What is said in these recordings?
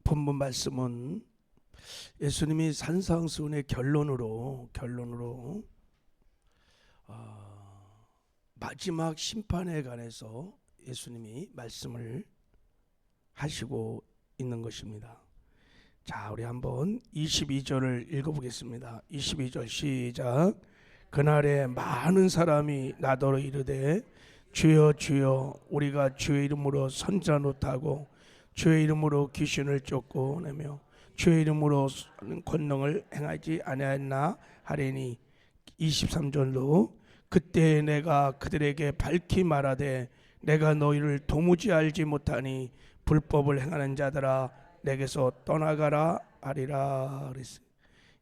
본문 말씀은 예수님이 산상수훈의 결론으로 마지막 심판에 관해서 예수님이 말씀을 하시고 있는 것입니다. 자, 우리 한번 22절을 읽어보겠습니다. 22절 시작. 그날에 많은 사람이 나더러 이르되 주여 주여 우리가 주의 이름으로 선지자 노타하고 주의 이름으로 귀신을 쫓고 내며 주의 이름으로 권능을 행하지 아니하였나 하리니 23절로 그때 내가 그들에게 밝히 말하되 내가 너희를 도무지 알지 못하니 불법을 행하는 자들아 내게서 떠나가라 하리라 그랬어요.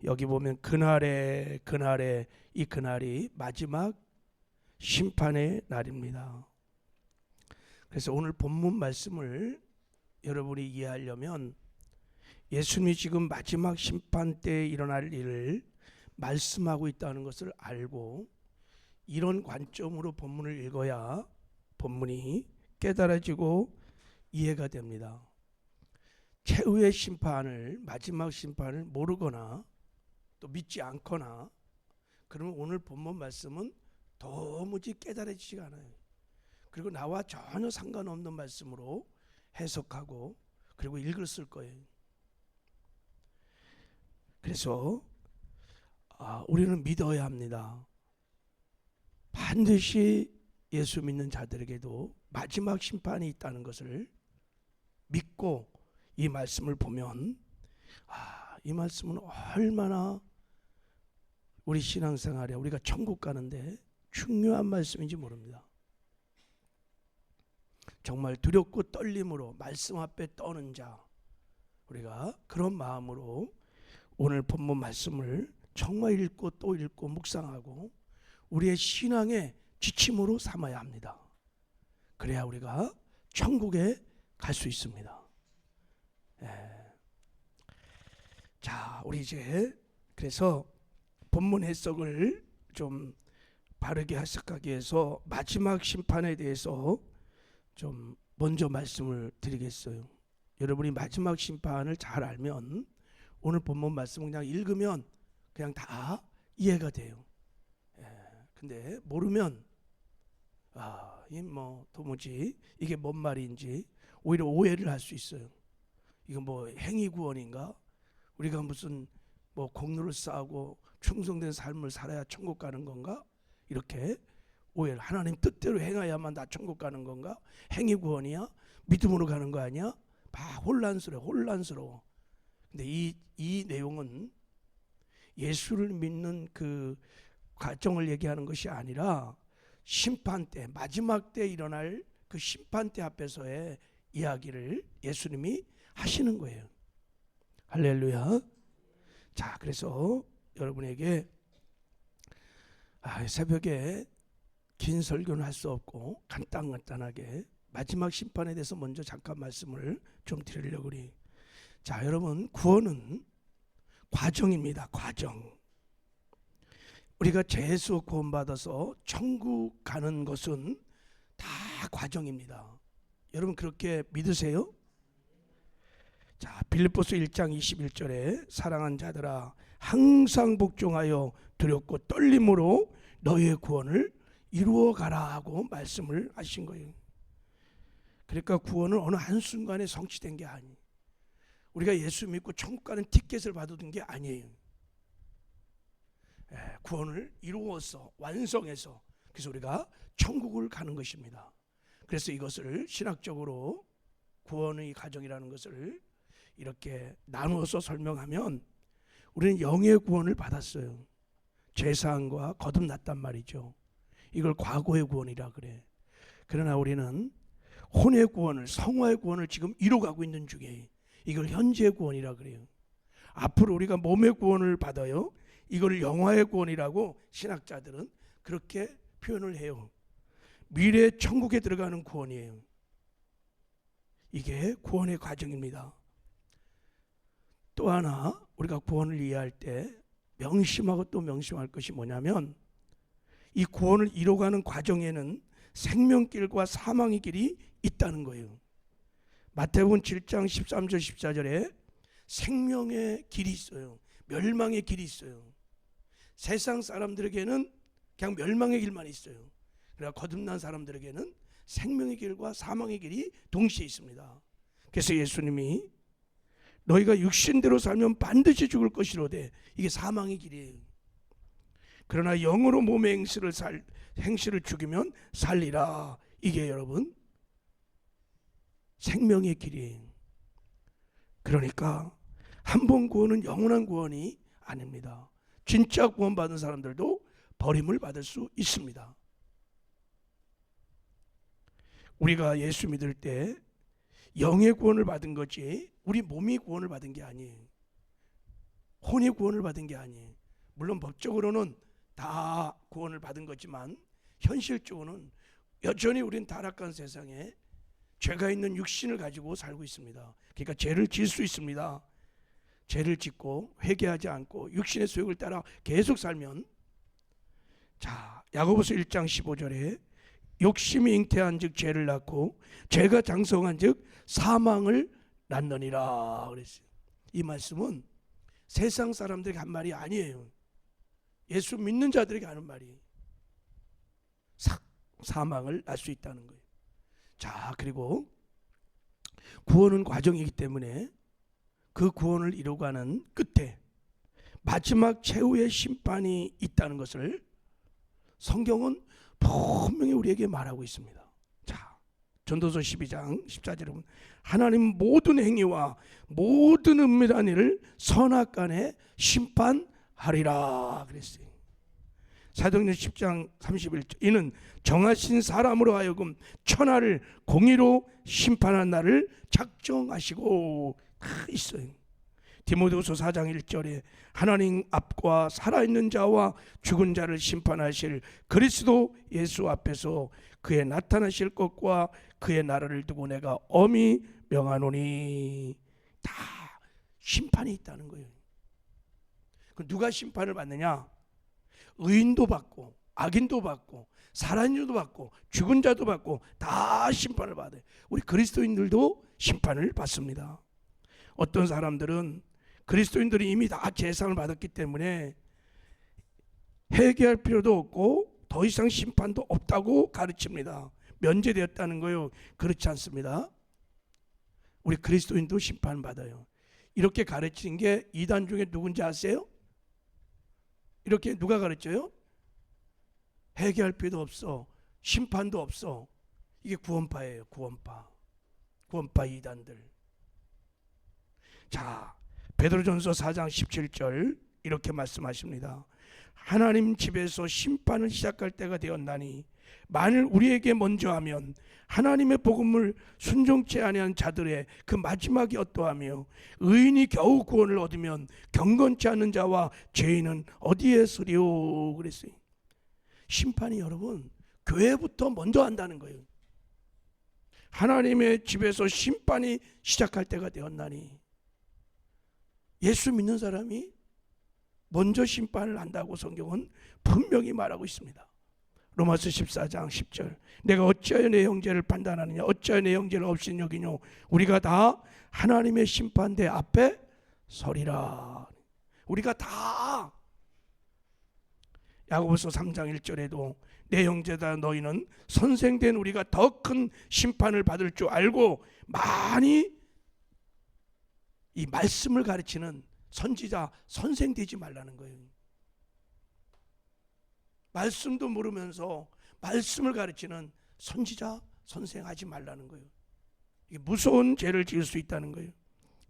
여기 보면 그날에 이 그날이 마지막 심판의 날입니다. 그래서 오늘 본문 말씀을 여러분이 이해하려면 예수님이 지금 마지막 심판 때 일어날 일을 말씀하고 있다는 것을 알고 이런 관점으로 본문을 읽어야 본문이 깨달아지고 이해가 됩니다. 최후의 심판을, 마지막 심판을 모르거나 또 믿지 않거나 그러면 오늘 본문 말씀은 도무지 깨달아지지가 않아요. 그리고 나와 전혀 상관없는 말씀으로 해석하고 그리고 읽었을 거예요. 그래서 우리는 믿어야 합니다. 반드시 예수 믿는 자들에게도 마지막 심판이 있다는 것을 믿고 이 말씀을 보면 이 말씀은 얼마나 우리 신앙생활에 우리가 천국 가는데 중요한 말씀인지 모릅니다. 정말 두렵고 떨림으로 말씀 앞에 떠는 자, 우리가 그런 마음으로 오늘 본문 말씀을 정말 읽고 또 읽고 묵상하고 우리의 신앙의 지침으로 삼아야 합니다. 그래야 우리가 천국에 갈 수 있습니다. 자, 우리 이제 그래서 본문 해석을 좀 바르게 해석하기 위해서 마지막 심판에 대해서 좀 먼저 말씀을 드리겠어요. 여러분이 마지막 심판을 잘 알면 오늘 본문 말씀을 그냥 읽으면 그냥 다 이해가 돼요. 근데 모르면 도무지 이게 뭔 말인지 오히려 오해를 할 수 있어요. 이거 뭐 행위구원인가? 우리가 무슨 뭐 공로를 쌓고 충성된 삶을 살아야 천국 가는 건가? 이렇게 오해를, 하나님 뜻대로 행해야만 나 천국 가는 건가? 행위구원이야? 믿음으로 가는 거 아니야? 혼란스러워. 근데 이 내용은 예수를 믿는 그 과정을 얘기하는 것이 아니라 심판 때, 마지막 때 일어날 그 심판 때 앞에서의 이야기를 예수님이 하시는 거예요. 할렐루야. 자, 그래서 여러분에게 새벽에 긴 설교는 할 수 없고 간단하게 마지막 심판에 대해서 먼저 잠깐 말씀을 좀 드리려고 해요. 자, 여러분, 구원은 과정입니다. 과정. 우리가 죄에서 구원받아서 천국 가는 것은 다 과정입니다. 여러분 그렇게 믿으세요? 자, 빌립보서 1장 21절에 사랑한 자들아 항상 복종하여 두렵고 떨림으로 너희의 구원을 이루어 가라 하고 말씀을 하신 거예요. 그러니까 구원은 어느 한순간에 성취된 게 아니에요. 우리가 예수 믿고 천국 가는 티켓을 받아둔 게 아니에요. 구원을 이루어서 완성해서 그래서 우리가 천국을 가는 것입니다. 그래서 이것을 신학적으로 구원의 과정이라는 것을 이렇게 나누어서 설명하면 우리는 영의 구원을 받았어요. 죄사함과 거듭났단 말이죠. 이걸 과거의 구원이라 그래. 그러나 우리는 혼의 구원을, 성화의 구원을 지금 이루어가고 있는 중에 이걸 현재의 구원이라 그래요. 앞으로 우리가 몸의 구원을 받아요. 이걸 영화의 구원이라고 신학자들은 그렇게 표현을 해요. 미래 천국에 들어가는 구원이에요. 이게 구원의 과정입니다. 또 하나 우리가 구원을 이해할 때 명심하고 또 명심할 것이 뭐냐면 이 구원을 이뤄가는 과정에는 생명길과 사망의 길이 있다는 거예요. 마태복음 7장 13절 14절에 생명의 길이 있어요. 멸망의 길이 있어요. 세상 사람들에게는 그냥 멸망의 길만 있어요. 그러나 거듭난 사람들에게는 생명의 길과 사망의 길이 동시에 있습니다. 그래서 예수님이 너희가 육신대로 살면 반드시 죽을 것이로되, 이게 사망의 길이에요. 그러나 영으로 몸의 행실을 죽이면 살리라. 이게 여러분 생명의 길이에요. 그러니까 한 번 구원은 영원한 구원이 아닙니다. 진짜 구원받은 사람들도 버림을 받을 수 있습니다. 우리가 예수 믿을 때 영의 구원을 받은 거지 우리 몸이 구원을 받은 게 아니에요. 혼이 구원을 받은 게 아니에요. 물론 법적으로는 다 구원을 받은 거지만 현실적으로는 여전히 우린 타락한 세상에 죄가 있는 육신을 가지고 살고 있습니다. 그러니까 죄를 지을 수 있습니다. 죄를 짓고 회개하지 않고 육신의 소욕을 따라 계속 살면, 자, 야고보서 1장 15절에 욕심이 잉태한 즉 죄를 낳고 죄가 장성한 즉 사망을 낳느니라 그랬어요. 이 말씀은 세상 사람들에게 한 말이 아니에요. 예수 믿는 자들에게 하는 말이 사망을 낳을 수 있다는 거예요. 자, 그리고 구원은 과정이기 때문에 그 구원을 이루어가는 끝에 마지막 최후의 심판이 있다는 것을 성경은 분명히 우리에게 말하고 있습니다. 자, 전도서 12장 14절에 보면 하나님 모든 행위와 모든 은밀한 일을 선악간에 심판하리라 그랬어요. 사도행전 10장 31절 이는 정하신 사람으로 하여금 천하를 공의로 심판한 날을 작정하시고 다 있어요. 디모데후서 4장 1절에 하나님 앞과 살아있는 자와 죽은 자를 심판하실 그리스도 예수 앞에서 그의 나타나실 것과 그의 나라를 두고 내가 엄히 명하노니, 다 심판이 있다는 거예요. 누가 심판을 받느냐? 의인도 받고 악인도 받고 살아있는 자도 받고 죽은 자도 받고 다 심판을 받아요. 우리 그리스도인들도 심판을 받습니다. 어떤 사람들은 그리스도인들이 이미 다 재상을 받았기 때문에 회개할 필요도 없고 더 이상 심판도 없다고 가르칩니다. 면제되었다는 거예요. 그렇지 않습니다. 우리 그리스도인도 심판을 받아요. 이렇게 가르치는 게 이단 중에 누군지 아세요? 이렇게 누가 가르쳐요? 회개할 필요도 없어, 심판도 없어. 이게 구원파예요. 구원파 이단들. 자, 베드로전서 4장 17절 이렇게 말씀하십니다. 하나님 집에서 심판을 시작할 때가 되었나니 만일 우리에게 먼저 하면 하나님의 복음을 순종치 아니한 자들의 그 마지막이 어떠하며 의인이 겨우 구원을 얻으면 경건치 않은 자와 죄인은 어디에 서리오 그랬어요. 심판이 여러분 교회부터 먼저 한다는 거예요. 하나님의 집에서 심판이 시작할 때가 되었나니 예수 믿는 사람이 먼저 심판을 한다고 성경은 분명히 말하고 있습니다. 로마서 14장 10절 내가 어찌하여 내 형제를 판단하느냐 어찌하여 내 형제를 없인 여기뇨 우리가 다 하나님의 심판대 앞에 서리라. 우리가 다 야고보서 3장 1절에도 내 형제다 너희는 선생된 우리가 더 큰 심판을 받을 줄 알고 많이 이 말씀을 가르치는 선지자 선생 되지 말라는 거예요. 말씀도 모르면서 말씀을 가르치는 선지자 선생하지 말라는 거예요. 이게 무서운 죄를 지을 수 있다는 거예요.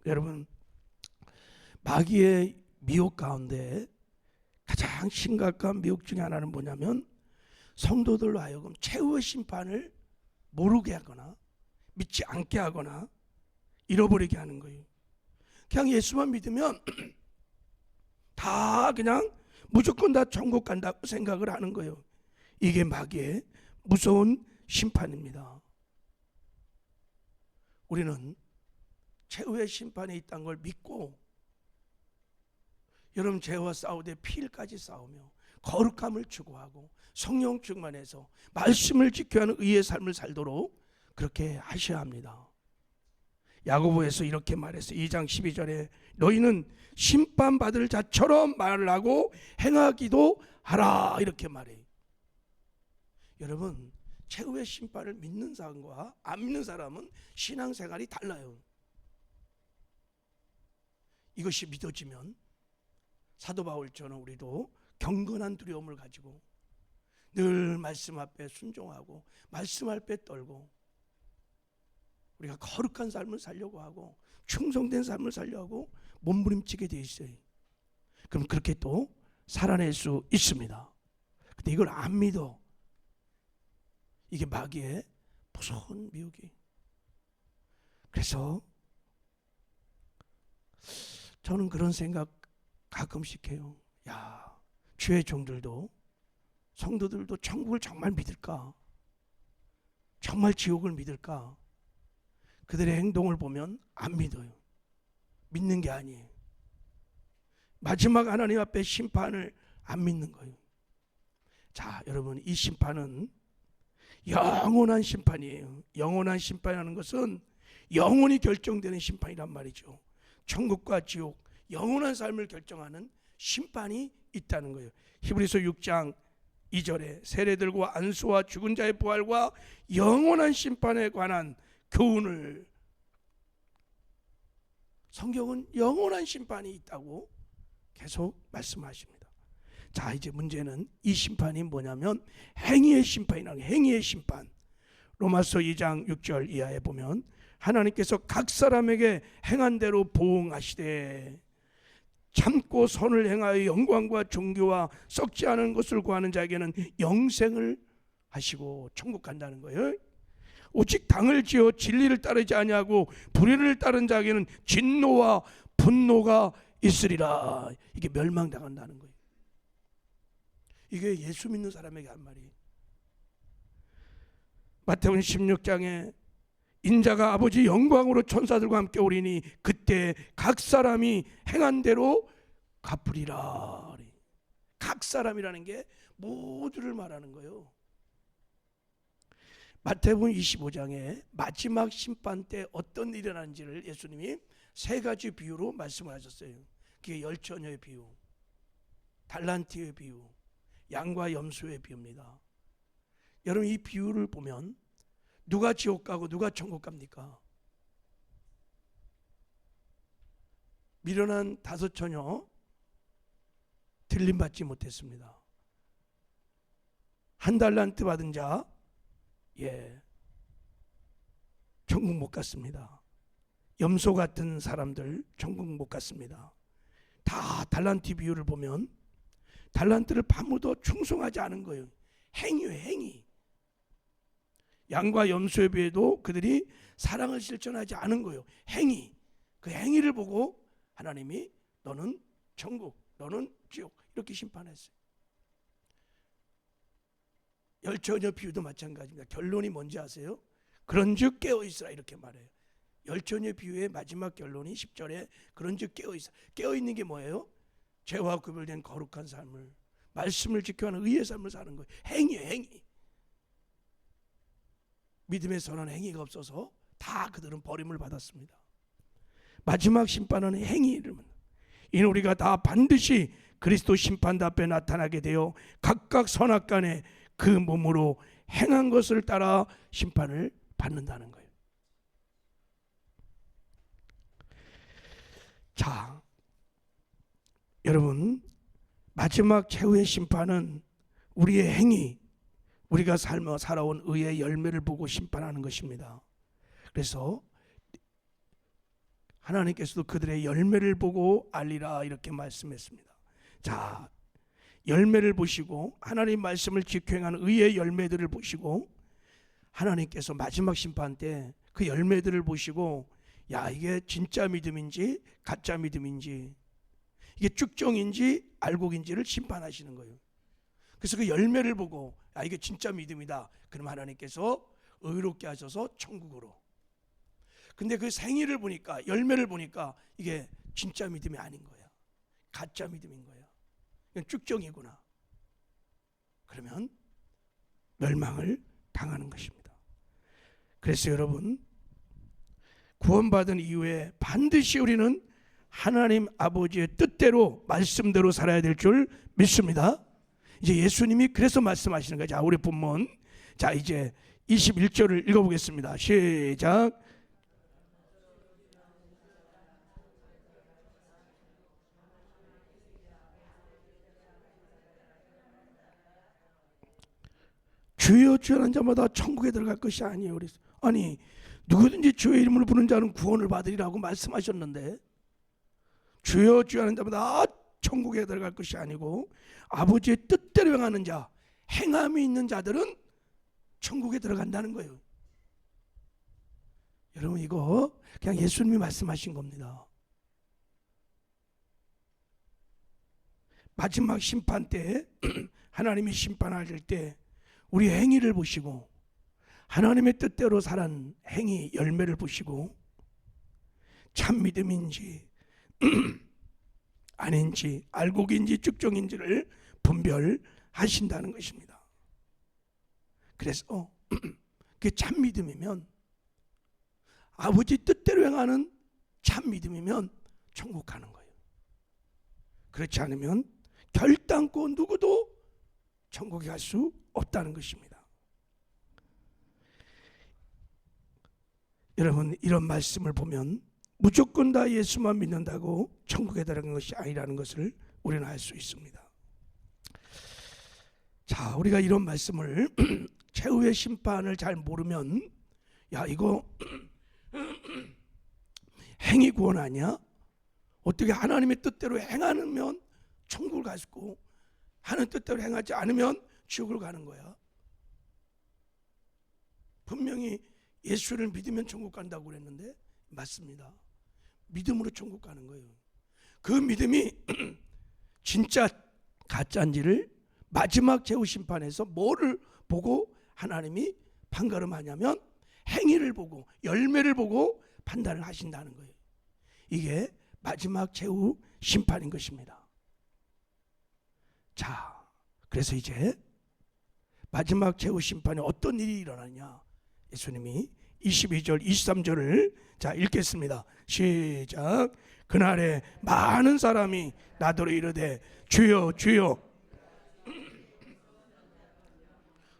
여러분, 마귀의 미혹 가운데 가장 심각한 미혹 중에 하나는 뭐냐면 성도들로 하여금 최후의 심판을 모르게 하거나 믿지 않게 하거나 잃어버리게 하는 거예요. 그냥 예수만 믿으면 다 그냥 무조건 다 천국 간다고 생각을 하는 거예요. 이게 마귀의 무서운 심판입니다. 우리는 최후의 심판이 있다는 걸 믿고 여러분 죄와 싸우되 피일까지 싸우며 거룩함을 추구하고 성령 충만해서 말씀을 지켜야 하는 의의 삶을 살도록 그렇게 하셔야 합니다. 야고보에서 이렇게 말했어요. 2장 12절에 너희는 심판받을 자처럼 말을 하고 행하기도 하라 이렇게 말해요. 여러분, 최후의 심판을 믿는 사람과 안 믿는 사람은 신앙생활이 달라요. 이것이 믿어지면 사도 바울처럼 우리도 경건한 두려움을 가지고 늘 말씀 앞에 순종하고 말씀 앞에 떨고 우리가 거룩한 삶을 살려고 하고 충성된 삶을 살려고 하고 몸부림치게 돼 있어요. 그럼 그렇게 또 살아낼 수 있습니다. 근데 이걸 안 믿어. 이게 마귀의 무서운 미혹이. 그래서 저는 그런 생각 가끔씩 해요. 야, 주의 종들도 성도들도 천국을 정말 믿을까? 정말 지옥을 믿을까? 그들의 행동을 보면 안 믿어요. 믿는 게 아니에요. 마지막 하나님 앞에 심판을 안 믿는 거예요. 자, 여러분, 이 심판은 영원한 심판이에요. 영원한 심판이라는 것은 영원히 결정되는 심판이란 말이죠. 천국과 지옥, 영원한 삶을 결정하는 심판이 있다는 거예요. 히브리서 6장 2절에 세례들과 안수와 죽은 자의 부활과 영원한 심판에 관한 교훈을, 성경은 영원한 심판이 있다고 계속 말씀하십니다. 자, 이제 문제는 이 심판이 뭐냐면 행위의 심판이라는 거예요. 행위의 심판. 로마서 2장 6절 이하에 보면 하나님께서 각 사람에게 행한 대로 보응하시되 참고 선을 행하여 영광과 존귀와 썩지 않은 것을 구하는 자에게는 영생을 하시고 천국 간다는 거예요. 오직 당을 지어 진리를 따르지 아니하고 불의를 따른 자에게는 진노와 분노가 있으리라. 이게 멸망당한다는 거예요. 이게 예수 믿는 사람에게 한 말이에요. 마태복음 16장에 인자가 아버지 영광으로 천사들과 함께 오리니 그때 각 사람이 행한 대로 갚으리라. 각 사람이라는 게 모두를 말하는 거예요. 마태복음 25장에 마지막 심판 때 어떤 일이 일어나는지를 예수님이 세 가지 비유로 말씀을 하셨어요. 그게 열처녀의 비유, 달란트의 비유, 양과 염소의 비유입니다. 여러분, 이 비유를 보면 누가 지옥 가고 누가 천국 갑니까? 미련한 5 처녀 들림받지 못했습니다. 1 달란트 받은 자, 천국 못 갔습니다. 염소 같은 사람들 천국 못 갔습니다. 다 달란트 비유를 보면 달란트를 파묻어 충성하지 않은 거예요. 행위예요, 행위. 양과 염소에 비해도 그들이 사랑을 실천하지 않은 거예요. 행위. 그 행위를 보고 하나님이 너는 천국, 너는 지옥 이렇게 심판했어요. 열처녀 비유도 마찬가지입니다. 결론이 뭔지 아세요? 그런즉 깨어있으라 이렇게 말해요. 열처녀 비유의 마지막 결론이 10절에 그런즉 깨어있으라. 깨어있는 게 뭐예요? 죄와 구별된 거룩한 삶을, 말씀을 지켜하는 의의 삶을 사는 거예요. 행위예요, 행위. 믿음의 선한 행위가 없어서 다 그들은 버림을 받았습니다. 마지막 심판은 행위를, 이는 우리가 다 반드시 그리스도 심판대 앞에 나타나게 되어 각각 선악간에 그 몸으로 행한 것을 따라 심판을 받는다는 거예요. 자, 여러분, 마지막 최후의 심판은 우리의 행위, 우리가 살아온 의의 열매를 보고 심판하는 것입니다. 그래서 하나님께서도 그들의 열매를 보고 알리라 이렇게 말씀했습니다. 자, 열매를 보시고 하나님 말씀을 지켜행하는 의의 열매들을 보시고 하나님께서 마지막 심판 때 그 열매들을 보시고 야, 이게 진짜 믿음인지 가짜 믿음인지, 이게 쭉정인지 알곡인지를 심판하시는 거예요. 그래서 그 열매를 보고 야, 이게 진짜 믿음이다. 그럼 하나님께서 의롭게 하셔서 천국으로. 근데 그 생일을 보니까, 열매를 보니까 이게 진짜 믿음이 아닌 거야. 가짜 믿음인 거야. 이건 쭉정이구나. 그러면 멸망을 당하는 것입니다. 그래서 여러분, 구원받은 이후에 반드시 우리는 하나님 아버지의 뜻대로 말씀대로 살아야 될 줄 믿습니다. 이제 예수님이 그래서 말씀하시는 거죠. 자, 우리 본문, 자 이제 21절을 읽어보겠습니다. 시작. 주여 주여 하는 자마다 천국에 들어갈 것이 아니에요. 그래서 아니 누구든지 주의 이름을 부르는 자는 구원을 받으리라고 말씀하셨는데, 주여 주여 하는 자마다 천국에 들어갈 것이 아니고 아버지의 뜻대로 행하는 자, 행함이 있는 자들은 천국에 들어간다는 거예요. 여러분 이거 그냥 예수님이 말씀하신 겁니다. 마지막 심판 때 하나님이 심판하실 때 우리 행위를 보시고 하나님의 뜻대로 살한 행위 열매를 보시고 참 믿음인지 아닌지 알곡인지 쭉종인지를 분별하신다는 것입니다. 그래서 그게 참 믿음이면, 아버지 뜻대로 행하는 참 믿음이면 천국 가는 거예요. 그렇지 않으면 결단코 누구도 천국에 갈 수 없다는 것입니다. 여러분 이런 말씀을 보면 무조건 다 예수만 믿는다고 천국에 들어가는 것이 아니라는 것을 우리는 알 수 있습니다. 자, 우리가 이런 말씀을 최후의 심판을 잘 모르면 야 이거 행위 구원 아니야? 어떻게 하나님의 뜻대로 행하면 천국을 갈 수 있고 하는 뜻대로 행하지 않으면 지옥을 가는 거야? 분명히 예수를 믿으면 천국 간다고 그랬는데 맞습니다. 믿음으로 천국 가는 거예요. 그 믿음이 진짜 가짜인지를 마지막 최후 심판에서 뭐를 보고 하나님이 판가름하냐면 행위를 보고 열매를 보고 판단을 하신다는 거예요. 이게 마지막 최후 심판인 것입니다. 자, 그래서 이제 마지막 최후 심판에 어떤 일이 일어나냐, 예수님이 22절 23절을 자 읽겠습니다. 시작. 그날에 많은 사람이 나더러 이르되 주여 주여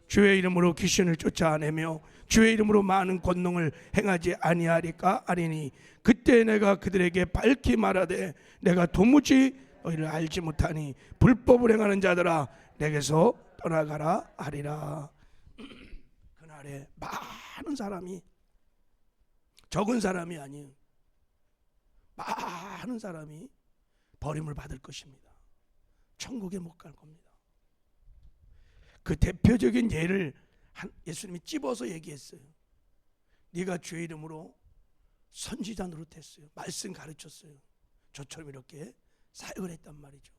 주의 이름으로 귀신을 쫓아내며 주의 이름으로 많은 권능을 행하지 아니하리까 하리니 그때 내가 그들에게 밝히 말하되 내가 도무지 너희를 알지 못하니 불법을 행하는 자들아 내게서 떠나가라 하리라. 그날에 많은 사람이, 적은 사람이 아니에요, 많은 사람이 버림을 받을 것입니다. 천국에 못 갈 겁니다. 그 대표적인 예를 예수님이 찝어서 얘기했어요. 네가 주의 이름으로 선지자 노릇했어요. 말씀 가르쳤어요. 저처럼 이렇게 사역을 했단 말이죠.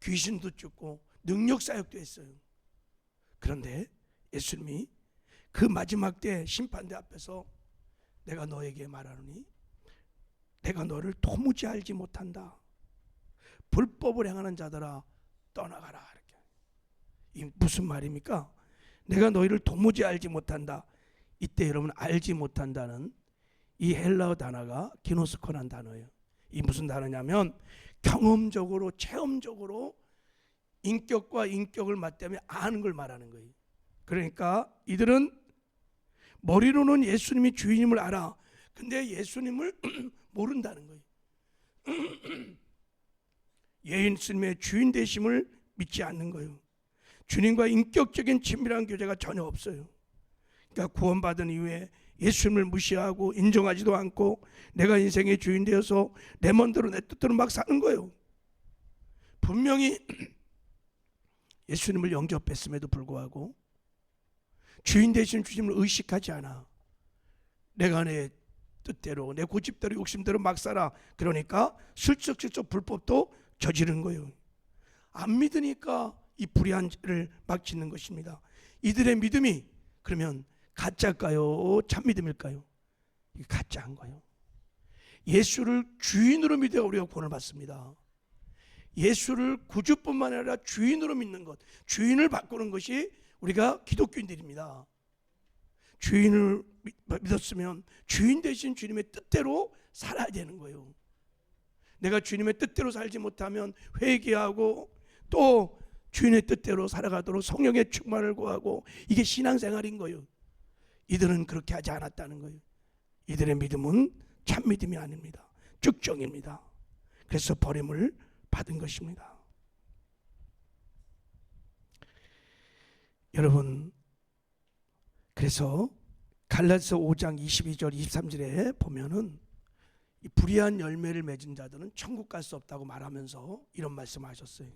귀신도 쫓고 능력 사역도 했어요. 그런데 예수님이 그 마지막 때 심판대 앞에서 내가 너에게 말하노니 내가 너를 도무지 알지 못한다. 불법을 행하는 자들아 떠나가라. 이렇게. 이 무슨 말입니까? 내가 너희를 도무지 알지 못한다. 이때 여러분 알지 못한다는 이 헬라어 단어가 기노스코라는 단어예요. 이 무슨 단어냐면 경험적으로 체험적으로 인격과 인격을 맞대며 아는 걸 말하는 거예요. 그러니까 이들은 머리로는 예수님이 주인임을 알아. 근데 예수님을 모른다는 거예요. 예수님의 주인 되심을 믿지 않는 거예요. 주님과 인격적인 친밀한 교제가 전혀 없어요. 그러니까 구원받은 이후에 예수님을 무시하고 인정하지도 않고 내가 인생의 주인 되어서 내 멋대로 내 뜻대로 막 사는 거예요. 분명히 예수님을 영접했음에도 불구하고 주인 되신 주님을 의식하지 않아. 내가 내 뜻대로 내 고집대로 욕심대로 막 살아. 그러니까 슬쩍슬쩍 불법도 저지른 거예요. 안 믿으니까 이 불의한 죄를 막 짓는 것입니다. 이들의 믿음이 그러면 가짜일까요? 참 믿음일까요? 이게 가짜인 거예요. 예수를 주인으로 믿어야 우리가 구원을 받습니다. 예수를 구주뿐만 아니라 주인으로 믿는 것, 주인을 바꾸는 것이 우리가 기독교인들입니다. 주인을 믿었으면 주인 대신 주님의 뜻대로 살아야 되는 거예요. 내가 주님의 뜻대로 살지 못하면 회개하고 또 주인의 뜻대로 살아가도록 성령의 충만을 구하고, 이게 신앙생활인 거예요. 이들은 그렇게 하지 않았다는 거예요. 이들의 믿음은 참 믿음이 아닙니다. 쭉정입니다. 그래서 버림을 받은 것입니다. 여러분, 그래서 갈라디아서 5장 22절 23절에 보면은 이 불의한 열매를 맺은 자들은 천국 갈 수 없다고 말하면서 이런 말씀하셨어요.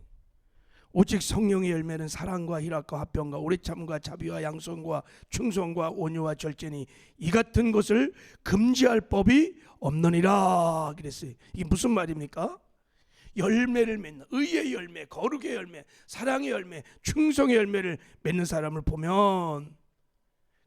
오직 성령의 열매는 사랑과 희락과 화평과 오래참과 자비와 양선과 충성과 온유와 절제니 이 같은 것을 금지할 법이 없느니라 그랬어요. 이게 무슨 말입니까? 열매를 맺는, 의의 열매, 거룩의 열매, 사랑의 열매, 충성의 열매를 맺는 사람을 보면,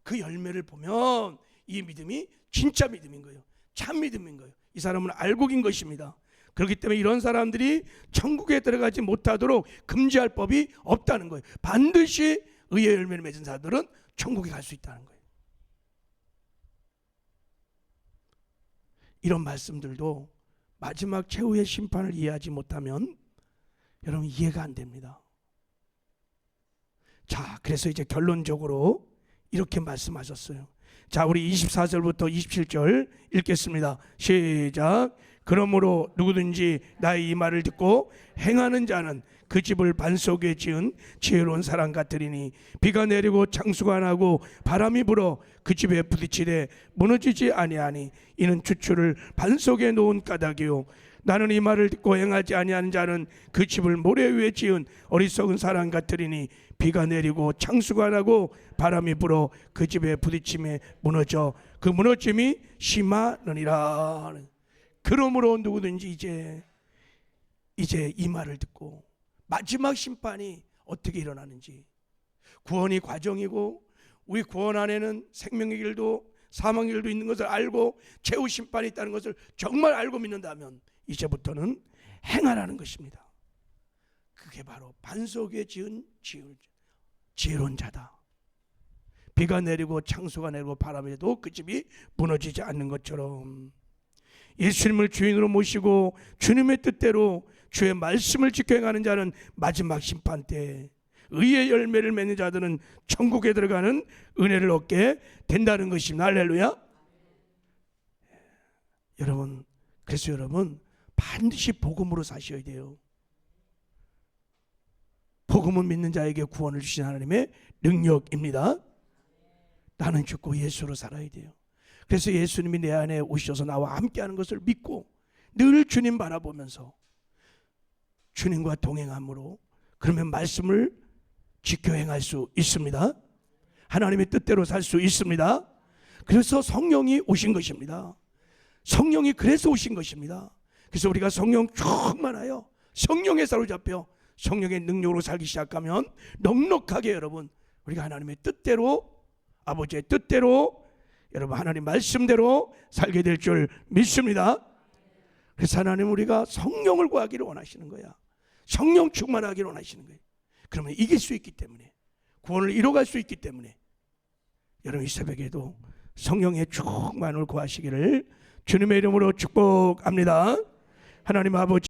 그 열매를 보면 이 믿음이 진짜 믿음인 거예요. 참 믿음인 거예요. 이 사람은 알곡인 것입니다. 그렇기 때문에 이런 사람들이 천국에 들어가지 못하도록 금지할 법이 없다는 거예요. 반드시 의의 열매를 맺은 자들은 천국에 갈 수 있다는 거예요. 이런 말씀들도 마지막 최후의 심판을 이해하지 못하면 여러분 이해가 안 됩니다. 자, 그래서 이제 결론적으로 이렇게 말씀하셨어요. 자, 우리 24절부터 27절 읽겠습니다. 시작. 그러므로 누구든지 나의 이 말을 듣고 행하는 자는 그 집을 반석에 지은 지혜로운 사람 같으리니 비가 내리고 창수가 안 하고 바람이 불어 그 집에 부딪히되 무너지지 아니하니 이는 주추를 반석에 놓은 까닭이요. 나는 이 말을 듣고 행하지 아니하는 자는 그 집을 모래 위에 지은 어리석은 사람 같으리니 비가 내리고 창수가 안 하고 바람이 불어 그 집에 부딪힘에 무너져 그 무너짐이 심하느니라. 그러므로 누구든지 이제 이 말을 듣고 마지막 심판이 어떻게 일어나는지, 구원이 과정이고 우리 구원 안에는 생명의 길도 사망의 길도 있는 것을 알고 최후 심판이 있다는 것을 정말 알고 믿는다면 이제부터는 행하라는 것입니다. 그게 바로 반석에 지은 지혜로운 자다. 비가 내리고 창수가 내리고 바람이 해도 그 집이 무너지지 않는 것처럼 예수님을 주인으로 모시고 주님의 뜻대로 주의 말씀을 지켜 행하는 자는 마지막 심판 때 의의 열매를 맺는 자들은 천국에 들어가는 은혜를 얻게 된다는 것입니다. 할렐루야. 여러분, 그래서 여러분 반드시 복음으로 사셔야 돼요. 복음은 믿는 자에게 구원을 주신 하나님의 능력입니다. 나는 죽고 예수로 살아야 돼요. 그래서 예수님이 내 안에 오셔서 나와 함께하는 것을 믿고 늘 주님 바라보면서 주님과 동행함으로 그러면 말씀을 지켜 행할 수 있습니다. 하나님의 뜻대로 살 수 있습니다. 그래서 성령이 오신 것입니다. 성령이 그래서 오신 것입니다. 그래서 우리가 성령 충만하여 성령에 사로잡혀 성령의 능력으로 살기 시작하면 넉넉하게 여러분 우리가 하나님의 뜻대로, 아버지의 뜻대로, 여러분 하나님 말씀대로 살게 될 줄 믿습니다. 그래서 하나님 우리가 성령을 구하기를 원하시는 거야. 성령 충만하기를 원하시는 거예요. 그러면 이길 수 있기 때문에, 구원을 이뤄갈 수 있기 때문에 여러분 이 새벽에도 성령의 충만을 구하시기를 주님의 이름으로 축복합니다. 하나님 아버지